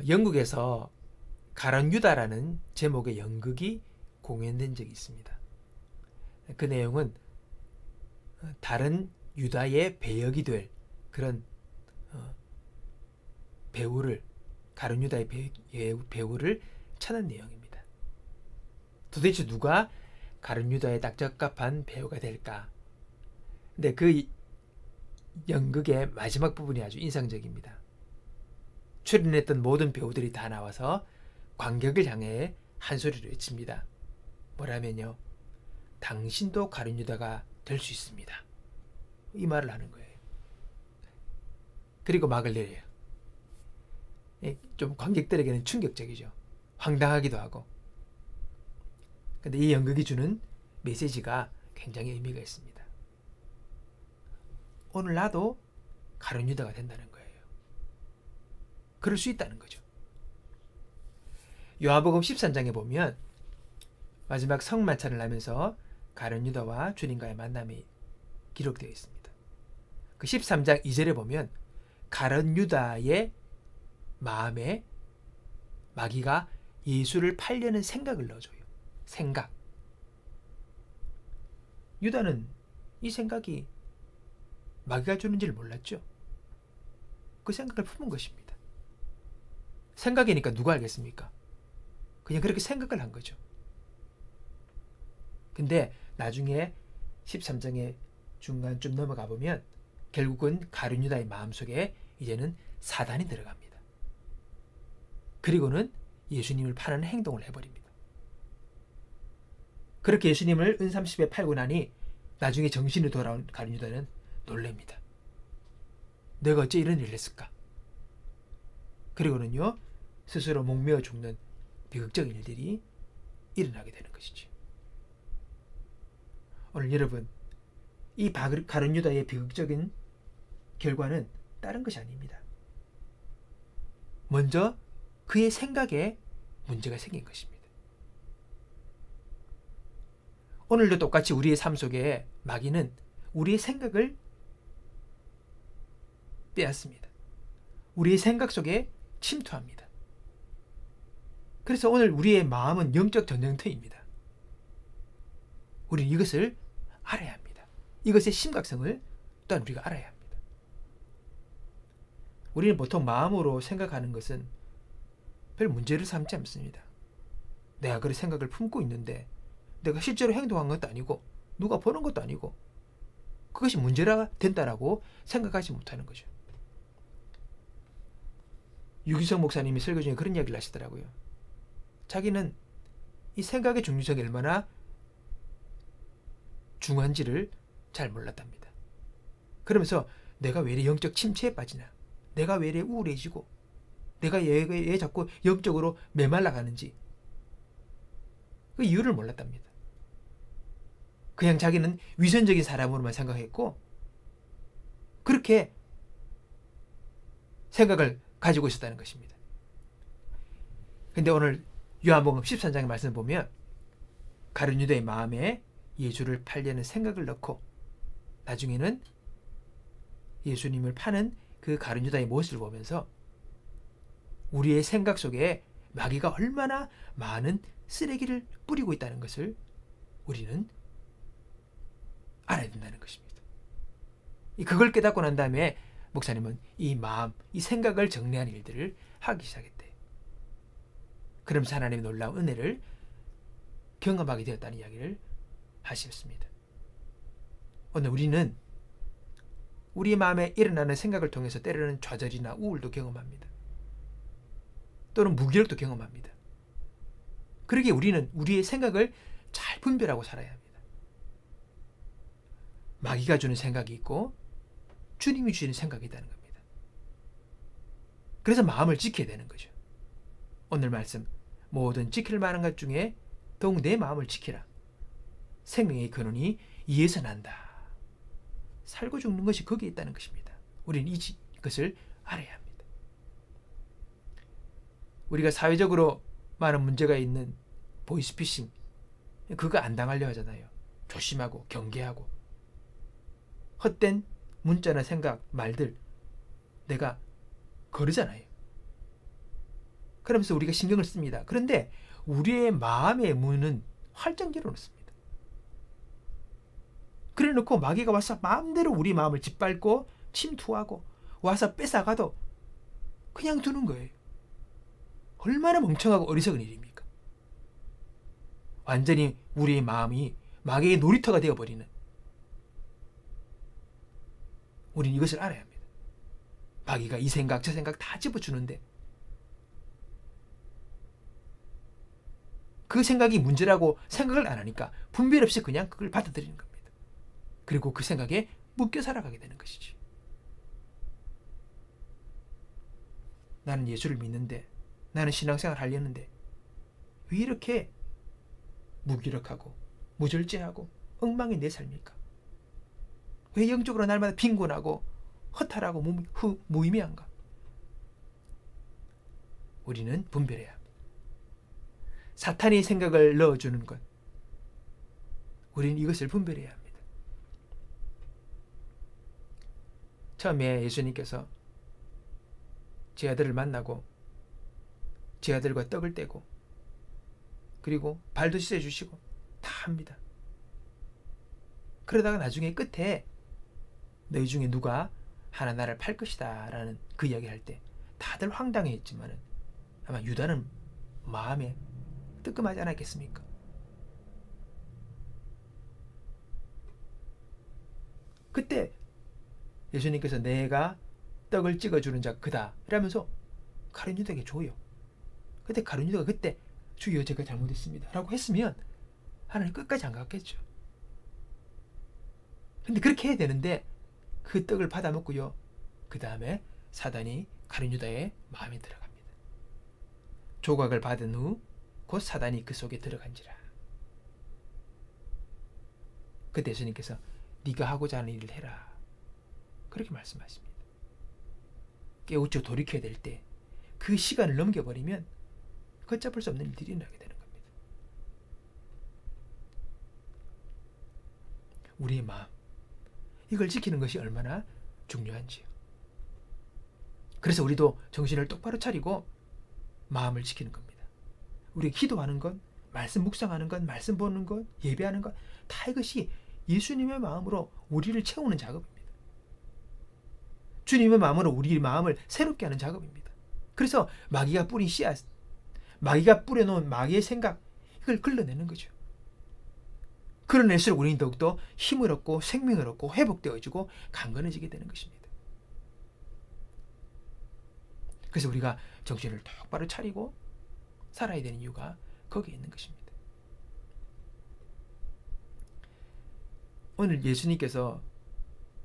영국에서 가론 유다라는 제목의 연극이 공연된 적이 있습니다. 그 내용은 다른 유다의 배역이 될 그런 배우를 가론 유다의 배우를 찾는 내용입니다. 도대체 누가 가론 유다에 딱 적합한 배우가 될까? 근데 그 연극의 마지막 부분이 아주 인상적입니다. 출연했던 모든 배우들이 다 나와서 관객을 향해 한 소리로 외칩니다. 뭐라면요, 당신도 가룟 유다가 될 수 있습니다. 이 말을 하는 거예요. 그리고 막을 내려요. 좀 관객들에게는 충격적이죠. 황당하기도 하고. 근데 이 연극이 주는 메시지가 굉장히 의미가 있습니다. 오늘 나도 가룟 유다가 된다는 거예요. 그럴 수 있다는 거죠. 요한복음 13장에 보면 마지막 성만찬을 하면서 가룟 유다와 주님과의 만남이 기록되어 있습니다. 그 13장 2절에 보면 가룟 유다의 마음에 마귀가 예수를 팔려는 생각을 넣어줘요. 생각. 유다는 이 생각이 마귀가 주는 줄 몰랐죠. 그 생각을 품은 것입니다. 생각이니까 누가 알겠습니까? 그냥 그렇게 생각을 한 거죠. 근데 나중에 13장의 중간쯤 넘어가 보면 결국은 가룟 유다의 마음속에 이제는 사단이 들어갑니다. 그리고는 예수님을 파는 행동을 해버립니다. 그렇게 예수님을 은삼십에 팔고 나니 나중에 정신이 돌아온 가룟 유다는 놀랍니다. 내가 어째 이런 일을 했을까? 그리고는요, 스스로 목매어 죽는 비극적인 일들이 일어나게 되는 것이죠. 오늘 여러분, 이 가룟 유다의 비극적인 결과는 다른 것이 아닙니다. 먼저 그의 생각에 문제가 생긴 것입니다. 오늘도 똑같이 우리의 삶 속에 마귀는 우리의 생각을 빼앗습니다. 우리의 생각 속에 침투합니다. 그래서 오늘 우리의 마음은 영적 전쟁터입니다. 우리는 이것을 알아야 합니다. 이것의 심각성을 또한 우리가 알아야 합니다. 우리는 보통 마음으로 생각하는 것은 별 문제를 삼지 않습니다. 내가 그런 생각을 품고 있는데 내가 실제로 행동한 것도 아니고 누가 보는 것도 아니고 그것이 문제가 된다라고 생각하지 못하는 거죠. 유기성 목사님이 설교 중에 그런 이야기를 하시더라고요. 자기는 이 생각의 중요성이 얼마나 중요한지를 잘 몰랐답니다. 그러면서 내가 왜 이래 영적 침체에 빠지나, 내가 왜 이래 우울해지고, 내가 왜 자꾸 영적으로 메말라가는지 그 이유를 몰랐답니다. 그냥 자기는 위선적인 사람으로만 생각했고 그렇게 생각을 가지고 있었다는 것입니다. 근데 오늘 요한복음 13장의 말씀을 보면 가룟 유다의 마음에 예수를 팔려는 생각을 넣고 나중에는 예수님을 파는 그 가룟 유다의 모습을 보면서 우리의 생각 속에 마귀가 얼마나 많은 쓰레기를 뿌리고 있다는 것을 우리는 알아야 된다는 것입니다. 그걸 깨닫고 난 다음에 목사님은 이 마음, 이 생각을 정리하는 일들을 하기 시작했대요. 그러면서 하나님의 놀라운 은혜를 경험하게 되었다는 이야기를 하셨습니다. 오늘 우리는 우리 마음에 일어나는 생각을 통해서 때로는 좌절이나 우울도 경험합니다. 또는 무기력도 경험합니다. 그러기에 우리는 우리의 생각을 잘 분별하고 살아야 합니다. 마귀가 주는 생각이 있고 주님이 주시는 생각이 있다는 겁니다. 그래서 마음을 지켜야 되는 거죠. 오늘 말씀, 모든 지킬 만한 것 중에 더욱 내 마음을 지키라. 생명의 근원이 이에서 난다. 살고 죽는 것이 거기에 있다는 것입니다. 우리는 이것을 알아야 합니다. 우리가 사회적으로 많은 문제가 있는 보이스피싱, 그거 안 당하려 하잖아요. 조심하고 경계하고 헛된 문자나 생각, 말들 내가 거르잖아요. 그러면서 우리가 신경을 씁니다. 그런데 우리의 마음의 문은 활짝 열어놓습니다. 그래 놓고 마귀가 와서 마음대로 우리 마음을 짓밟고 침투하고 와서 뺏어가도 그냥 두는 거예요. 얼마나 멍청하고 어리석은 일입니까? 완전히 우리의 마음이 마귀의 놀이터가 되어버리는, 우리는 이것을 알아야 합니다. 마귀가 이 생각 저 생각 다 집어주는데 그 생각이 문제라고 생각을 안 하니까 분별 없이 그냥 그걸 받아들이는 겁니다. 그리고 그 생각에 묶여 살아가게 되는 것이지. 나는 예수를 믿는데, 나는 신앙생활 하려는데 왜 이렇게 무기력하고 무절제하고 엉망이 내 삶일까? 왜 영적으로 날마다 빈곤하고 허탈하고 무의미한가? 우리는 분별해야 합니다. 사탄이 생각을 넣어주는 것, 우리는 이것을 분별해야 합니다. 처음에 예수님께서 제 아들을 만나고 제 아들과 떡을 떼고 그리고 발도 씻어주시고 다 합니다. 그러다가 나중에 끝에 너희 중에 누가 하나 나를 팔 것이다 라는 그 이야기를 할 때 다들 황당해했지만 아마 유다는 마음에 뜨끔하지 않았겠습니까? 그때 예수님께서 내가 떡을 찍어주는 자 그다 이러면서 가룟 유다에게 줘요. 그때 가룟 유다가 그때 주여 제가 잘못했습니다 라고 했으면 하나님 끝까지 안 갔겠죠. 근데 그렇게 해야 되는데 그 떡을 받아 먹고요, 그 다음에 사단이 가룟 유다의 마음에 들어갑니다. 조각을 받은 후 곧 사단이 그 속에 들어간지라. 그때 예수님께서 네가 하고자 하는 일을 해라 그렇게 말씀하십니다. 깨우쳐 돌이켜야 될 때 그 시간을 넘겨버리면 걷잡을 수 없는 일들이 일어나게 되는 겁니다. 우리의 마음, 이걸 지키는 것이 얼마나 중요한지요. 그래서 우리도 정신을 똑바로 차리고 마음을 지키는 겁니다. 우리가 기도하는 것, 말씀 묵상하는 것, 말씀 보는 것, 예배하는 것, 다 이것이 예수님의 마음으로 우리를 채우는 작업입니다. 주님의 마음으로 우리 마음을 새롭게 하는 작업입니다. 그래서 마귀가 뿌린 씨앗, 마귀가 뿌려놓은 마귀의 생각, 이걸 걸러내는 거죠. 그러낼수록 우리는 더욱더 힘을 얻고 생명을 얻고 회복되어지고 강건해지게 되는 것입니다. 그래서 우리가 정신을 똑바로 차리고 살아야 되는 이유가 거기에 있는 것입니다. 오늘 예수님께서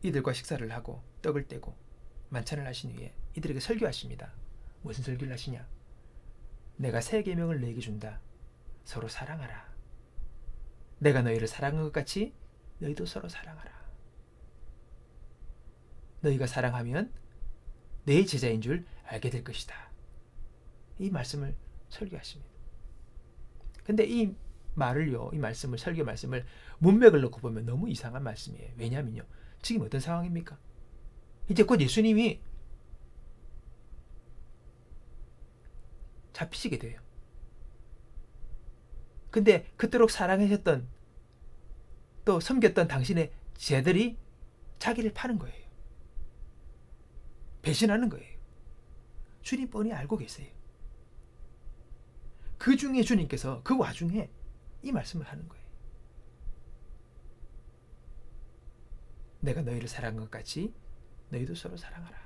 이들과 식사를 하고 떡을 떼고 만찬을 하신 후에 이들에게 설교하십니다. 무슨 설교를 하시냐? 내가 새 계명을 너에게 준다. 서로 사랑하라. 내가 너희를 사랑한 것 같이 너희도 서로 사랑하라. 너희가 사랑하면 내 제자인 줄 알게 될 것이다. 이 말씀을 설교하십니다. 근데 이 말을요, 이 말씀을, 설교 말씀을 문맥을 놓고 보면 너무 이상한 말씀이에요. 왜냐하면요, 지금 어떤 상황입니까? 이제 곧 예수님이 잡히시게 돼요. 근데 그토록 사랑하셨던 또 섬겼던 당신의 제자들이 자기를 파는 거예요. 배신하는 거예요. 주님 뻔히 알고 계세요. 그 중에 주님께서 그 와중에 이 말씀을 하는 거예요. 내가 너희를 사랑한 것 같이 너희도 서로 사랑하라.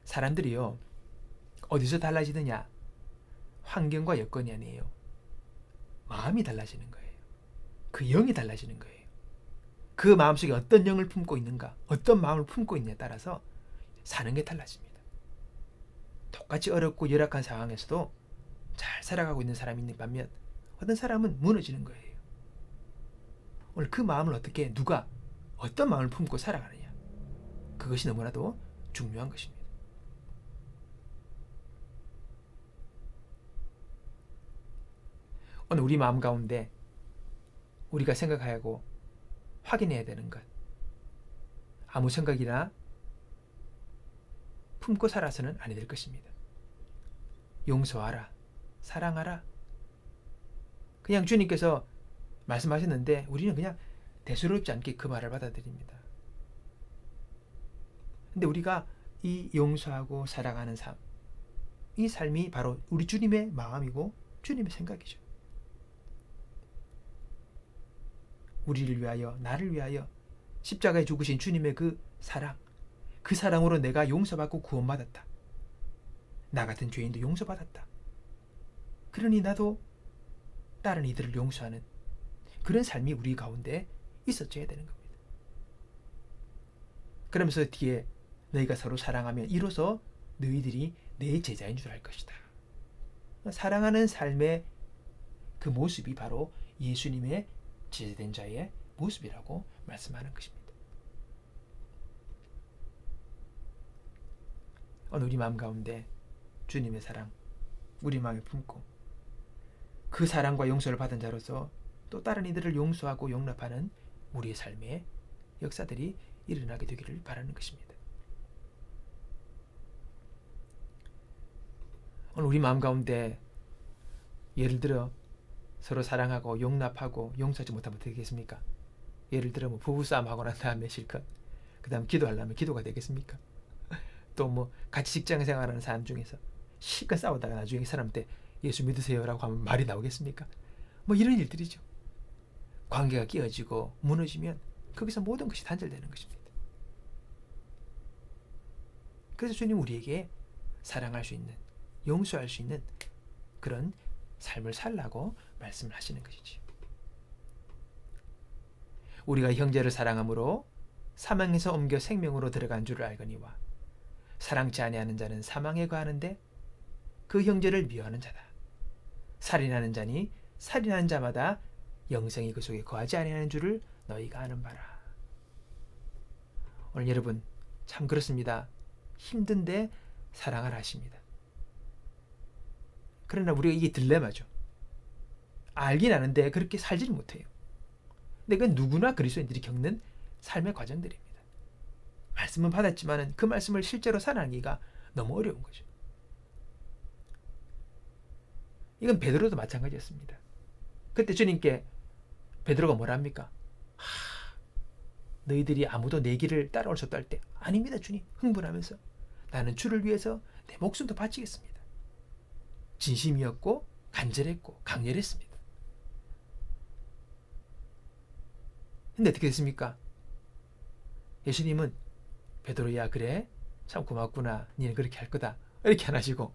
사람들이요, 어디서 달라지느냐? 환경과 여건이 아니에요. 마음이 달라지는 거예요. 그 영이 달라지는 거예요. 그 마음속에 어떤 영을 품고 있는가, 어떤 마음을 품고 있느냐에 따라서 사는 게 달라집니다. 똑같이 어렵고 열악한 상황에서도 잘 살아가고 있는 사람이 있는 반면 어떤 사람은 무너지는 거예요. 오늘 그 마음을 어떻게, 누가 어떤 마음을 품고 살아가느냐, 그것이 너무나도 중요한 것입니다. 오늘 우리 마음 가운데 우리가 생각하고 확인해야 되는 것, 아무 생각이나 품고 살아서는 아니 될 것입니다. 용서하라, 사랑하라. 그냥 주님께서 말씀하셨는데 우리는 그냥 대수롭지 않게 그 말을 받아들입니다. 근데 우리가 이 용서하고 사랑하는 삶, 이 삶이 바로 우리 주님의 마음이고 주님의 생각이죠. 우리를 위하여, 나를 위하여 십자가에 죽으신 주님의 그 사랑, 그 사랑으로 내가 용서받고 구원받았다. 나 같은 죄인도 용서받았다. 그러니 나도 다른 이들을 용서하는 그런 삶이 우리 가운데 있어져야 되는 겁니다. 그러면서 뒤에 너희가 서로 사랑하면 이로써 너희들이 내 제자인 줄 알 것이다. 사랑하는 삶의 그 모습이 바로 예수님의 제자된 자의 모습이라고 말씀하는 것입니다. 오늘 우리 마음 가운데 주님의 사랑 우리 마음에 품고 그 사랑과 용서를 받은 자로서 또 다른 이들을 용서하고 용납하는 우리의 삶의 역사들이 일어나게 되기를 바라는 것입니다. 오늘 우리 마음 가운데 예를 들어 서로 사랑하고 용납하고 용서하지 못하면 어떻게 되겠습니까? 예를 들어 부부싸움 하고 난 다음에 실컷 그 다음 기도하려면 기도가 되겠습니까? 또 같이 직장 생활하는 사람 중에서 실컷 싸우다가 나중에 이 사람한테 예수 믿으세요라고 하면 말이 나오겠습니까? 이런 일들이죠. 관계가 깨어지고 무너지면 거기서 모든 것이 단절되는 것입니다. 그래서 주님 우리에게 사랑할 수 있는, 용서할 수 있는 그런 삶을 살라고 말씀을 하시는 것이지. 우리가 형제를 사랑함으로 사망에서 옮겨 생명으로 들어간 줄을 알거니와 사랑치 아니하는 자는 사망에 거하는데 그 형제를 미워하는 자다. 살인하는 자니 살인하는 자마다 영생이 그 속에 거하지 아니하는 줄을 너희가 아는 바라. 오늘 여러분 참 그렇습니다. 힘든데 사랑을 하십니다. 그러나 우리가 이게 딜레마죠. 알긴 아는데 그렇게 살지를 못해요. 근데 그건 누구나 그리스도인들이 겪는 삶의 과정들입니다. 말씀은 받았지만 그 말씀을 실제로 살아가기가 너무 어려운 거죠. 이건 베드로도 마찬가지였습니다. 그때 주님께 베드로가 뭐랍니까? 너희들이 아무도 내 길을 따라올 수 없다 할 때 아닙니다 주님, 흥분하면서 나는 주를 위해서 내 목숨도 바치겠습니다. 진심이었고 간절했고 강렬했습니다. 근데 어떻게 됐습니까? 예수님은 베드로야 그래 참 고맙구나, 니는 그렇게 할 거다 이렇게 안 하시고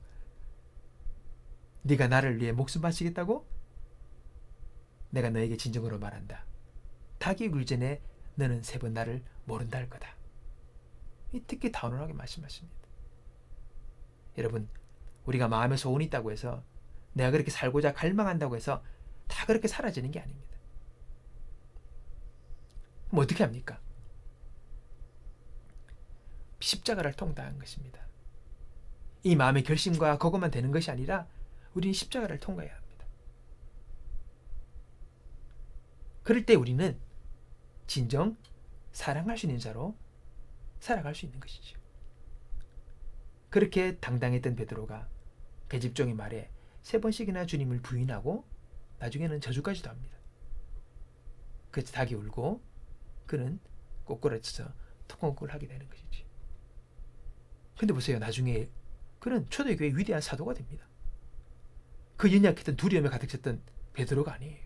네가 나를 위해 목숨 바치겠다고? 내가 너에게 진정으로 말한다. 닭이 굴 전에 너는 3번 나를 모른다 할 거다. 특히 단호하게 말씀하십니다. 여러분 우리가 마음에 소원이 있다고 해서 내가 그렇게 살고자 갈망한다고 해서 다 그렇게 사라지는 게 아닙니다. 그럼 어떻게 합니까? 십자가를 통과한 것입니다. 이 마음의 결심과 그것만 되는 것이 아니라 우리는 십자가를 통과해야 합니다. 그럴 때 우리는 진정 사랑할 수 있는 자로 살아갈 수 있는 것이죠. 그렇게 당당했던 베드로가 계집종의 말에 3번씩이나 주님을 부인하고 나중에는 저주까지도 합니다. 그래서 닭이 울고 그는 꼬꾸라져서 통곡을 하게 되는 것이지. 근데 보세요. 나중에 그는 초대교회의 위대한 사도가 됩니다. 그 연약했던 두려움에 가득 찼던 베드로가 아니에요.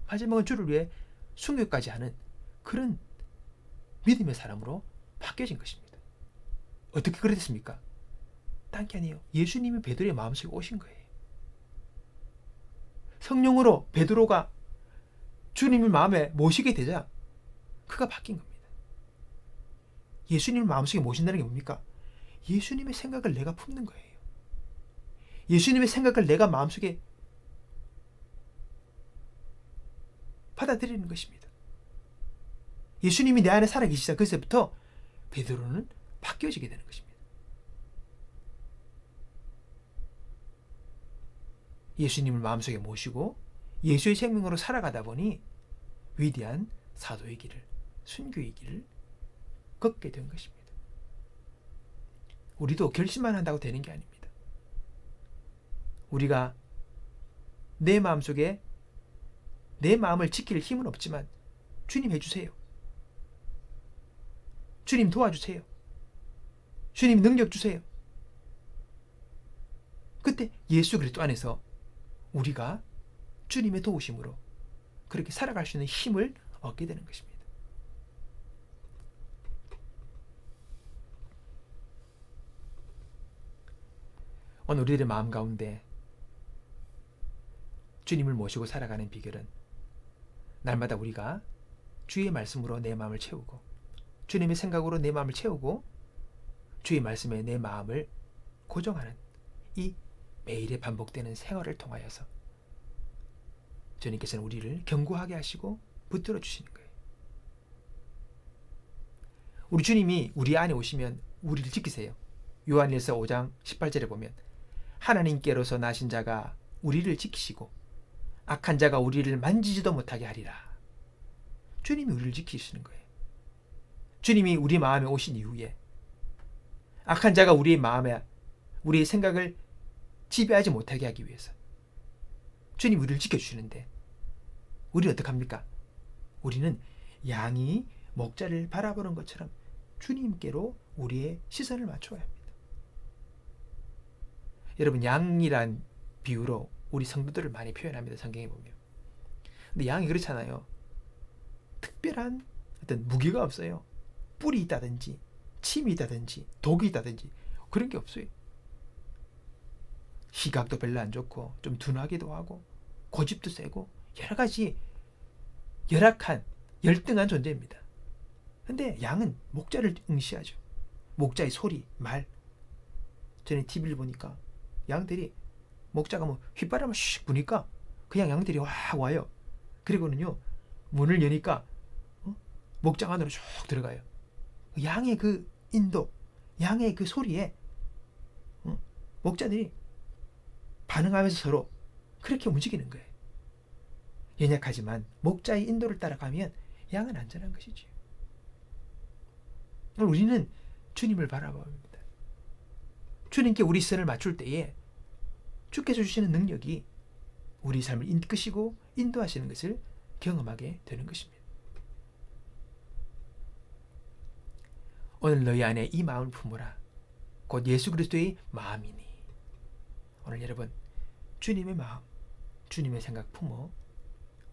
마지막은 주를 위해 순교까지 하는 그런 믿음의 사람으로 바뀌어진 것입니다. 어떻게 그랬습니까? 딴 게 아니에요. 예수님이 베드로의 마음속에 오신 거예요. 성령으로 베드로가 주님을 마음에 모시게 되자 그가 바뀐 겁니다. 예수님을 마음속에 모신다는 게 뭡니까? 예수님의 생각을 내가 품는 거예요. 예수님의 생각을 내가 마음속에 받아들이는 것입니다. 예수님이 내 안에 살아계시자 그때부터 베드로는 바뀌어지게 되는 것입니다. 예수님을 마음속에 모시고 예수의 생명으로 살아가다 보니 위대한 사도의 길을, 순교의 길을 걷게 된 것입니다. 우리도 결심만 한다고 되는 게 아닙니다. 우리가 내 마음속에 내 마음을 지킬 힘은 없지만 주님 해주세요. 주님 도와주세요. 주님 능력 주세요. 그때 예수 그리스도 안에서 우리가 주님의 도우심으로 그렇게 살아갈 수 있는 힘을 얻게 되는 것입니다. 오늘 우리들의 마음 가운데 주님을 모시고 살아가는 비결은 날마다 우리가 주의 말씀으로 내 마음을 채우고 주님의 생각으로 내 마음을 채우고 주의 말씀에 내 마음을 고정하는 이 매일에 반복되는 생활을 통하여서 주님께서는 우리를 견고하게 하시고 붙들어 주시는 거예요. 우리 주님이 우리 안에 오시면 우리를 지키세요. 요한일서 5장 18절에 보면 하나님께로서 나신 자가 우리를 지키시고 악한 자가 우리를 만지지도 못하게 하리라. 주님이 우리를 지키시는 거예요. 주님이 우리 마음에 오신 이후에 악한 자가 우리의 마음에 우리의 생각을 지배하지 못하게 하기 위해서 주님이 우리를 지켜주시는데 우리는 어떡합니까? 우리는 양이 목자를 바라보는 것처럼 주님께로 우리의 시선을 맞춰야 합니다. 여러분, 양이란 비유로 우리 성도들을 많이 표현합니다. 성경에 보면. 근데 양이 그렇잖아요. 특별한 어떤 무기가 없어요. 뿔이 있다든지 침이 있다든지 독이 있다든지 그런 게 없어요. 시각도 별로 안 좋고 좀 둔하기도 하고 고집도 세고 여러 가지 열악한 열등한 존재입니다. 근데 양은 목자를 응시하죠. 목자의 소리, 말. 전에 TV를 보니까 양들이 목자가 뭐 휘바람을 슉 부니까 그냥 양들이 확 와요. 그리고는요 문을 여니까 목장 안으로 쭉 들어가요. 양의 그 인도, 양의 그 소리에 목자들이 반응하면서 서로 그렇게 움직이는 거예요. 연약하지만 목자의 인도를 따라가면 양은 안전한 것이지요. 우리는 주님을 바라봅니다. 주님께 우리 시선을 맞출 때에 주께서 주시는 능력이 우리 삶을 이끄시고 인도하시는 것을 경험하게 되는 것입니다. 오늘 너희 안에 이 마음을 품으라. 곧 예수 그리스도의 마음이니. 오늘 여러분 주님의 마음, 주님의 생각 품어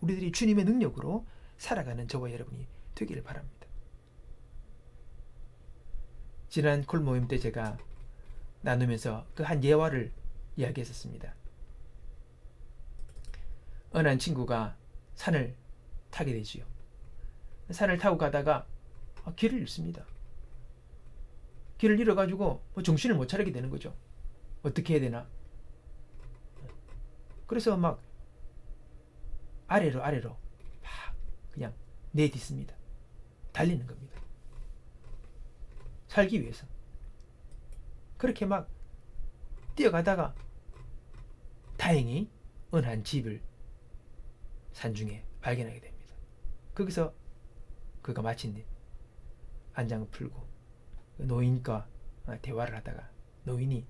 우리들이 주님의 능력으로 살아가는 저와 여러분이 되기를 바랍니다. 지난 콜 모임 때 제가 나누면서 그 한 예화를 이야기했었습니다. 어느 한 친구가 산을 타게 되지요. 산을 타고 가다가 길을 잃습니다. 길을 잃어가지고 정신을 못 차리게 되는 거죠. 어떻게 해야 되나? 그래서 막 아래로 막 그냥 내딛습니다. 달리는 겁니다. 살기 위해서. 그렇게 막 뛰어가다가 다행히 어느 한 집을 산중에 발견하게 됩니다. 거기서 그가 마친 안장을 풀고 노인과 대화를 하다가 노인이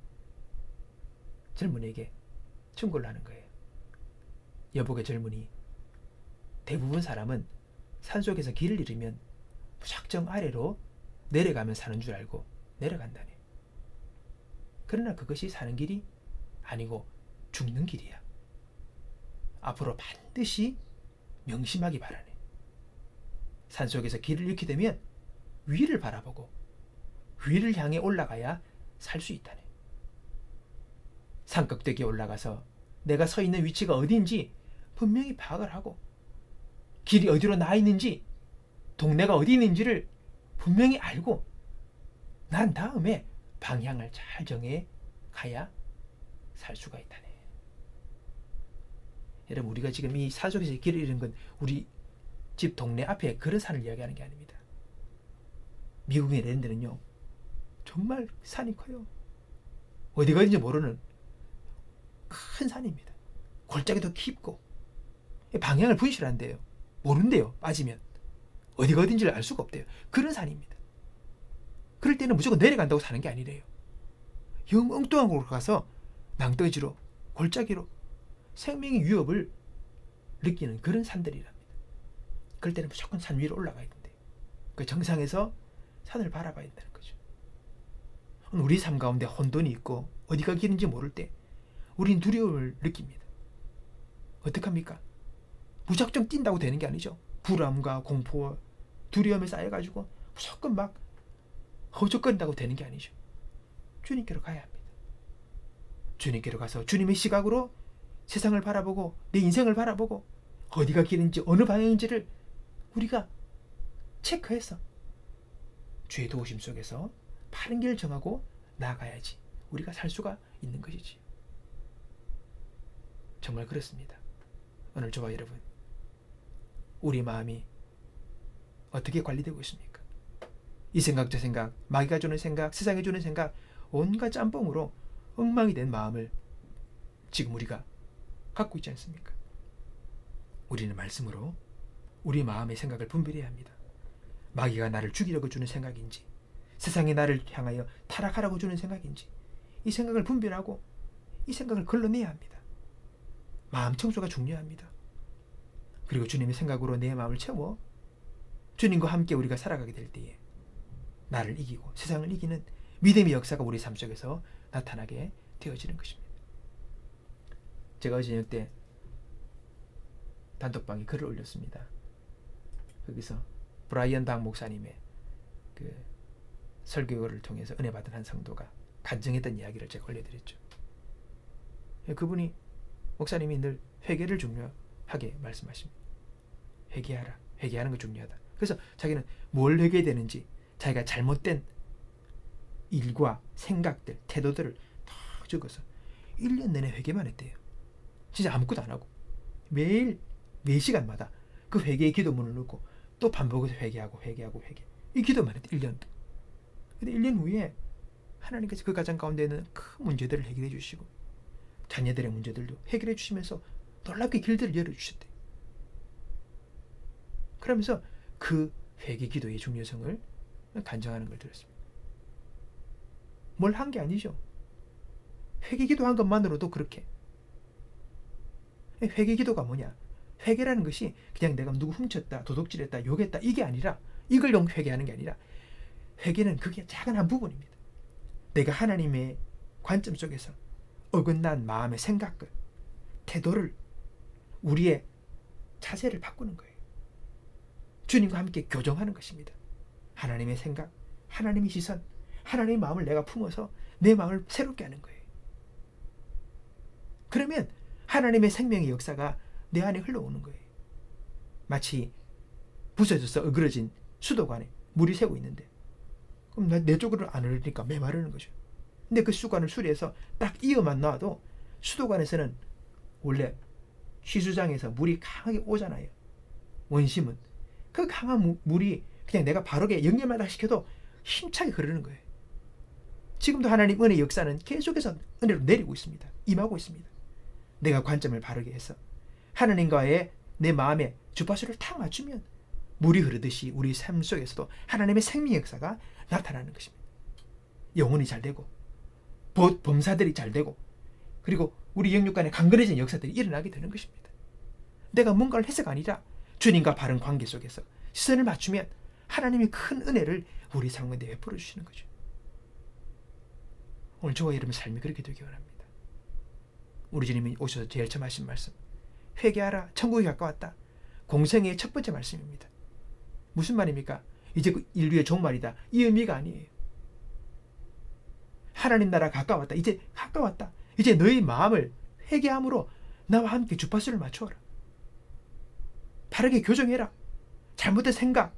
젊은이에게 충고를 하는 거예요. 여보게 젊은이, 대부분 사람은 산속에서 길을 잃으면 무작정 아래로 내려가면 사는 줄 알고 내려간다네. 그러나 그것이 사는 길이 아니고 죽는 길이야. 앞으로 반드시 명심하기 바라네. 산속에서 길을 잃게 되면 위를 바라보고 위를 향해 올라가야 살 수 있다네. 산꼭대기에 올라가서 내가 서 있는 위치가 어디인지 분명히 파악을 하고 길이 어디로 나 있는지 동네가 어디 있는지를 분명히 알고 난 다음에 방향을 잘 정해 가야 살 수가 있다네. 여러분, 우리가 지금 이 산속에서 길을 잃은 건 우리 집 동네 앞에 그런 산을 이야기하는 게 아닙니다. 미국의 랜드는요 정말 산이 커요. 어디가 어딘지 모르는 큰 산입니다. 골짜기도 깊고 방향을 분실한대요. 모른대요. 빠지면 어디가 어딘지를 알 수가 없대요. 그런 산입니다. 그럴 때는 무조건 내려간다고 사는 게 아니래요. 영 엉뚱한 곳으로 가서 낭떠지로 골짜기로 생명의 위협을 느끼는 그런 산들이랍니다. 그럴 때는 무조건 산 위로 올라가야 된대. 그 정상에서 산을 바라봐야 된다는 거죠. 우리 삶 가운데 혼돈이 있고 어디가 길인지 모를 때 우린 두려움을 느낍니다. 어떡합니까? 무작정 뛴다고 되는 게 아니죠. 불안과 공포와 두려움에 쌓여가지고 무조건 막 허우적거린다고 되는 게 아니죠. 주님께로 가야 합니다. 주님께로 가서 주님의 시각으로 세상을 바라보고 내 인생을 바라보고 어디가 길인지 어느 방향인지를 우리가 체크해서 주의 도우심 속에서 바른 길을 정하고 나아가야지 우리가 살 수가 있는 것이지. 정말 그렇습니다. 오늘 저와 여러분, 우리 마음이 어떻게 관리되고 있습니까? 이 생각 저 생각, 마귀가 주는 생각, 세상이 주는 생각, 온갖 짬뽕으로 엉망이 된 마음을 지금 우리가 갖고 있지 않습니까? 우리는 말씀으로 우리 마음의 생각을 분별해야 합니다. 마귀가 나를 죽이려고 주는 생각인지, 세상이 나를 향하여 타락하라고 주는 생각인지, 이 생각을 분별하고 이 생각을 걸러내야 합니다. 마음 청소가 중요합니다. 그리고 주님의 생각으로 내 마음을 채워 주님과 함께 우리가 살아가게 될 때에 나를 이기고 세상을 이기는 믿음의 역사가 우리 삶 속에서 나타나게 되어지는 것입니다. 제가 어제 저녁 때 단톡방에 글을 올렸습니다. 거기서 브라이언 박 목사님의 그 설교를 통해서 은혜 받은 한 성도가 간증했던 이야기를 제가 올려드렸죠. 그분이 목사님이 늘 회개를 중요하게 말씀하십니다. 회개하라. 회개하는 거 중요하다. 그래서 자기는 뭘 회개되는지 자기가 잘못된 일과 생각들, 태도들을 다 적어서 1년 내내 회개만 했대요. 진짜 아무것도 안 하고 매일 4시간마다 그 회개의 기도문을 넣고 또 반복해서 회개하고 이 기도만 했대. 1년도. 근데 1년 후에 하나님께서 그 가정 가운데 있는 큰 문제들을 해결해 주시고 자녀들의 문제들도 해결해 주시면서 놀랍게 길들을 열어주셨대. 그러면서 그 회개 기도의 중요성을 간증하는 걸 들었습니다. 뭘 한 게 아니죠. 회개 기도한 것만으로도 그렇게. 회개 기도가 뭐냐? 회개라는 것이 그냥 내가 누구 훔쳤다, 도둑질했다, 욕했다 이게 아니라 이걸 회개하는 게 아니라 회개는 그게 작은 한 부분입니다. 내가 하나님의 관점 속에서 어긋난 마음의 생각을, 태도를, 우리의 자세를 바꾸는 거예요. 주님과 함께 교정하는 것입니다. 하나님의 생각, 하나님의 시선, 하나님의 마음을 내가 품어서 내 마음을 새롭게 하는 거예요. 그러면 하나님의 생명의 역사가 내 안에 흘러오는 거예요. 마치 부서져서 어그러진 수도관에 물이 새고 있는데 그럼 내 쪽으로 안 흐르니까 메마르는 거죠. 근데 그 수관을 수리해서 딱 이어만 놔도 수도관에서는 원래 취수장에서 물이 강하게 오잖아요. 원심은. 그 강한 물이 그냥 내가 바르게 연결만 시켜도 힘차게 흐르는 거예요. 지금도 하나님 은혜의 역사는 계속해서 은혜로 내리고 있습니다. 임하고 있습니다. 내가 관점을 바르게 해서 하나님과의 내 마음의 주파수를 탁 맞추면 물이 흐르듯이 우리 삶 속에서도 하나님의 생명 역사가 나타나는 것입니다. 영혼이 잘 되고 범사들이 잘 되고 그리고 우리 영육 간에 강건해진 역사들이 일어나게 되는 것입니다. 내가 뭔가를 해서가 아니라 주님과 바른 관계 속에서 시선을 맞추면 하나님의 큰 은혜를 우리 삶에 베풀어 주시는 거죠. 오늘 저와 여러분의 삶이 그렇게 되기 원합니다. 우리 주님이 오셔서 제일 처음 하신 말씀, 회개하라, 천국이 가까웠다. 공생의 첫 번째 말씀입니다. 무슨 말입니까? 이제 그 인류의 종말이다. 이 의미가 아니에요. 하나님 나라 가까웠다. 이제 가까웠다. 이제 너희 마음을 회개함으로 나와 함께 주파수를 맞추어라. 바르게 교정해라. 잘못된 생각,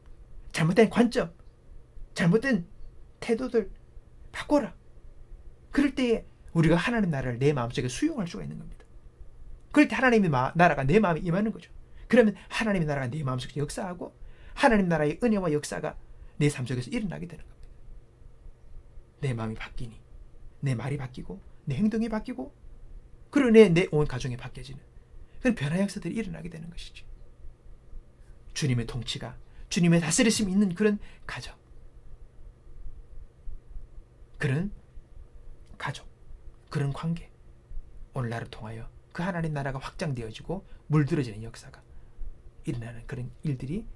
잘못된 관점, 잘못된 태도들 바꿔라. 그럴 때에 우리가 하나님 나라를 내 마음속에 수용할 수가 있는 겁니다. 그럴 때 하나님의 나라가 내 마음에 임하는 거죠. 그러면 하나님의 나라가 내 마음속에 역사하고 하나님 나라의 은혜와 역사가 내 삶 속에서 일어나게 되는 겁니다. 내 마음이 바뀌니 내 말이 바뀌고 내 행동이 바뀌고 그리고 내 온 가정이 바뀌어지는 그런 변화 역사들이 일어나게 되는 것이죠. 주님의 통치가 주님의 다스리심이 있는 그런 가정, 그런 가족, 그런 관계, 오늘날을 통하여 그 하나님 나라가 확장되어지고 물들어지는 역사가 일어나는 그런 일들이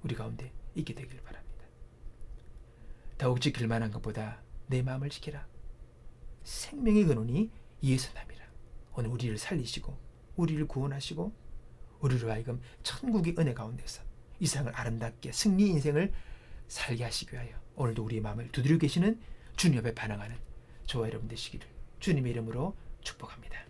우리 가운데 있게 되길 바랍니다. 더욱 지킬 만한 것보다 내 마음을 지키라. 생명의 근원이 예수 남이라. 오늘 우리를 살리시고 우리를 구원하시고 우리로 하여금 천국의 은혜 가운데서 이 세상을 아름답게 승리 인생을 살게 하시기 위하여 오늘도 우리의 마음을 두드리고 계시는 주님 앞에 반응하는 저와 여러분 되시기를 주님의 이름으로 축복합니다.